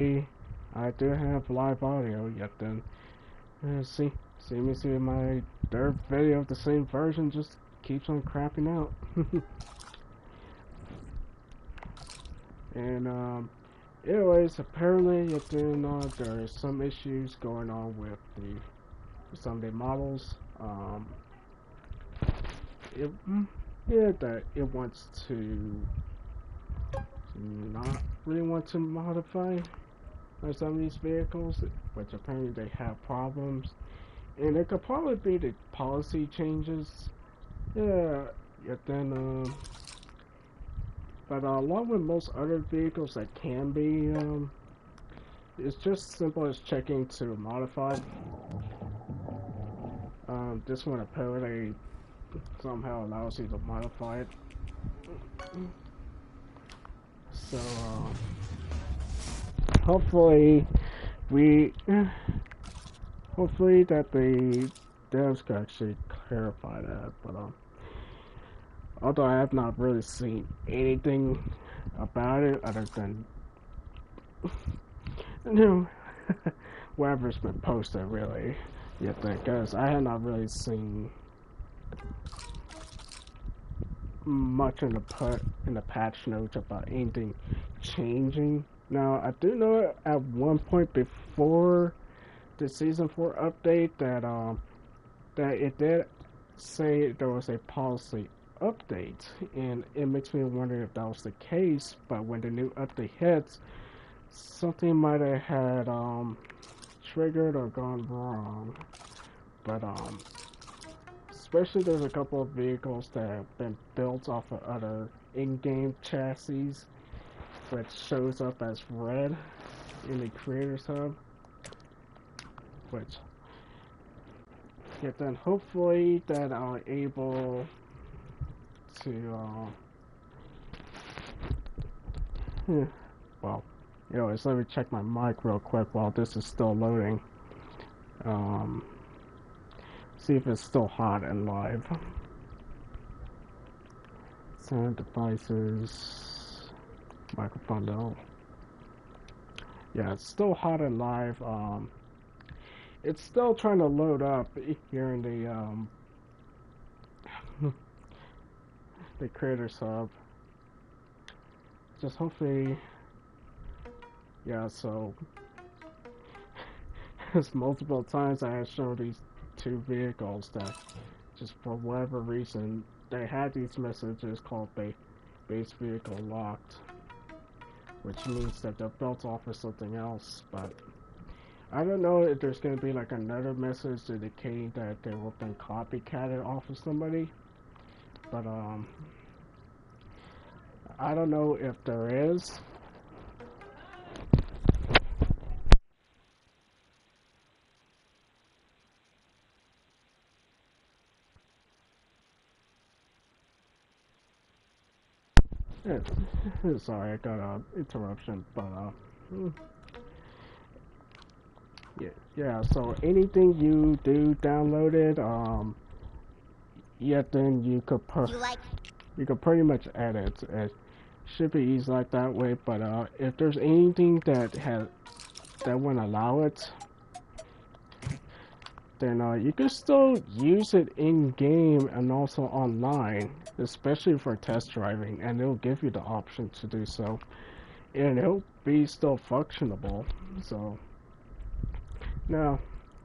I do have live audio, yet then, see my third video of the same version just keeps on crapping out. And, anyways, apparently, yet then, there are some issues going on with some of the models. It, yeah, that it wants to not really want to modify some of these vehicles, which apparently they have problems. And it could probably be the policy changes. Yeah, yet then, but along with most other vehicles that can be, it's just simple as checking to modify. This one apparently somehow allows you to modify it. So, hopefully, we, hopefully that the devs can actually clarify that. But, although I have not really seen anything about it other than you know whatever's been posted really yet because I have not really seen much in the patch notes about anything changing. Now I do know at one point before the season 4 update that it did say there was a policy update, and it makes me wonder if that was the case. But when the new update hits, something might have had triggered or gone wrong. But especially there's a couple of vehicles that have been built off of other in-game chassis, which shows up as red in the creators hub. Which, yet then hopefully that I'm able to well, anyways, let me check my mic real quick while this is still loading. Um, See if it's still hot and live. Sound devices, microphone no. Yeah, it's still hot and live. It's still trying to load up here in the creators hub. Just hopefully, yeah. So, it's multiple times I have shown these two vehicles that just for whatever reason they had these messages called base vehicle locked, which means that they're built off of something else. But I don't know if there's gonna be like another message indicating that they were been copycatted off of somebody. But I don't know if there is. Sorry, I got an interruption, but yeah, yeah. So anything you do download it, yeah, then you could pretty much edit. It should be easy like that way. But if there's anything that wouldn't allow it, then you can still use it in game and also online, especially for test driving, and it'll give you the option to do so, and it'll be still functionable. So now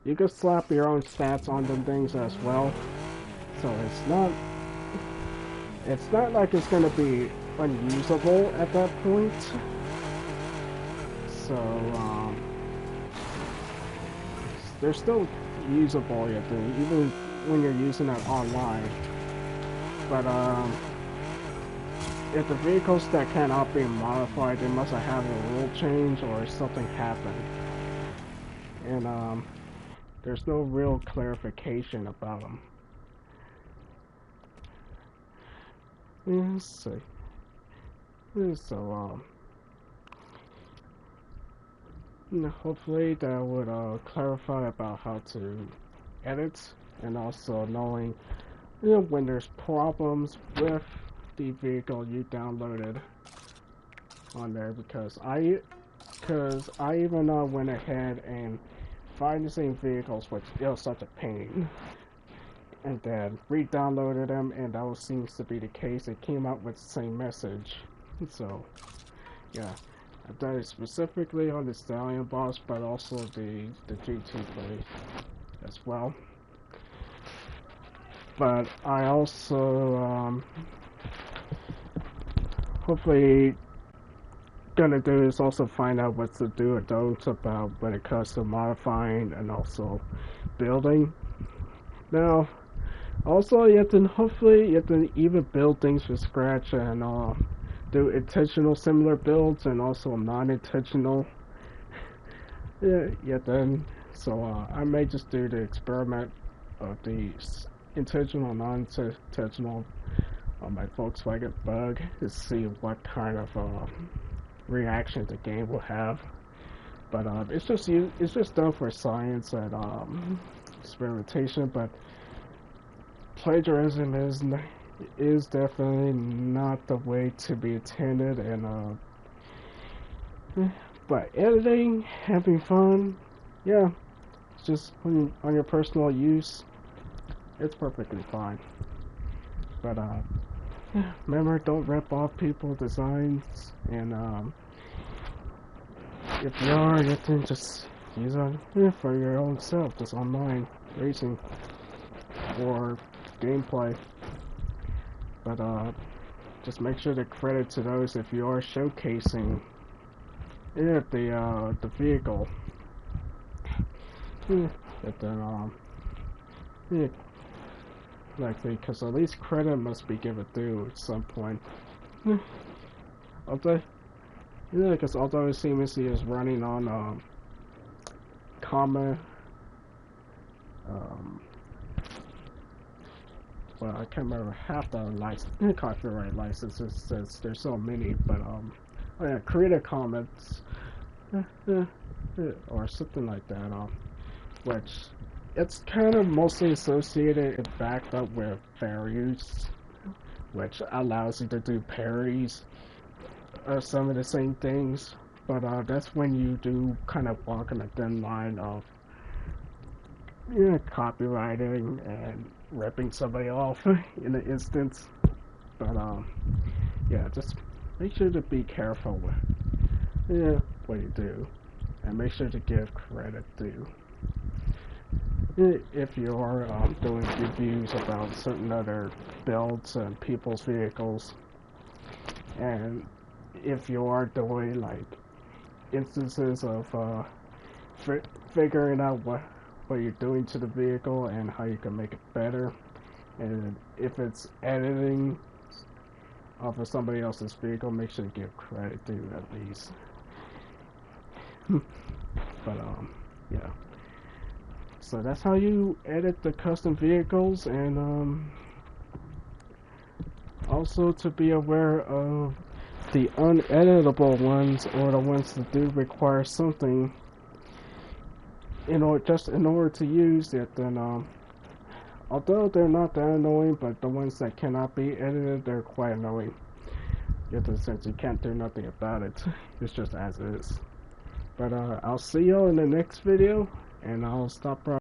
you can slap your own stats on them things as well. So it's not like it's gonna be unusable at that point. So they're still usable yet, even when you're using it online. But if the vehicles that cannot be modified, they must have had a rule change or something happened, and there's no real clarification about them. Let's see. So hopefully that would clarify about how to edit, and also knowing when there's problems with the vehicle you downloaded on there, because because I even went ahead and financing vehicles, which is such a pain, and then re-downloaded them, and that seems to be the case. It came out with the same message. So, yeah, I've done it specifically on the Stallion boss, but also the GT play as well. But I also hopefully gonna do is also find out what to do or don't about when it comes to modifying and also building. Now, also hopefully you have to even build things from scratch and do intentional similar builds and also non-intentional. Yeah, then so I may just do the experiment of the intentional, non-intentional on my Volkswagen Bug to see what kind of reaction the game will have. But it's just done for science and experimentation. But plagiarism is definitely not the way to be attended. And but editing, having fun, yeah, it's just on your personal use. It's perfectly fine. But remember, don't rip off people's designs, and if you are, you can just use it for your own self, just online racing or gameplay. But just make sure to credit to those if you are showcasing the vehicle. But then likely, because at least credit must be given due at some point. Although, because although CMC is running on well, I can't remember half the copyright licenses since there's so many, but oh yeah, Creative Commons or something like that, which it's kind of mostly associated and backed up with fair use, which allows you to do parodies of some of the same things, but that's when you do kind of walk on a thin line of copywriting and ripping somebody off in an instance. But yeah, just make sure to be careful with what you do, and make sure to give credit due. If you are doing reviews about certain other builds and people's vehicles, and if you are doing like instances of figuring out what you're doing to the vehicle and how you can make it better, and if it's editing off of somebody else's vehicle, make sure to give credit due at least. But yeah. So that's how you edit the custom vehicles, and also to be aware of the uneditable ones, or the ones that do require something in order to use it. Then although they're not that annoying, but the ones that cannot be edited, they're quite annoying. In the sense you can't do nothing about it. It's just as is. But I'll see y'all in the next video, and I'll stop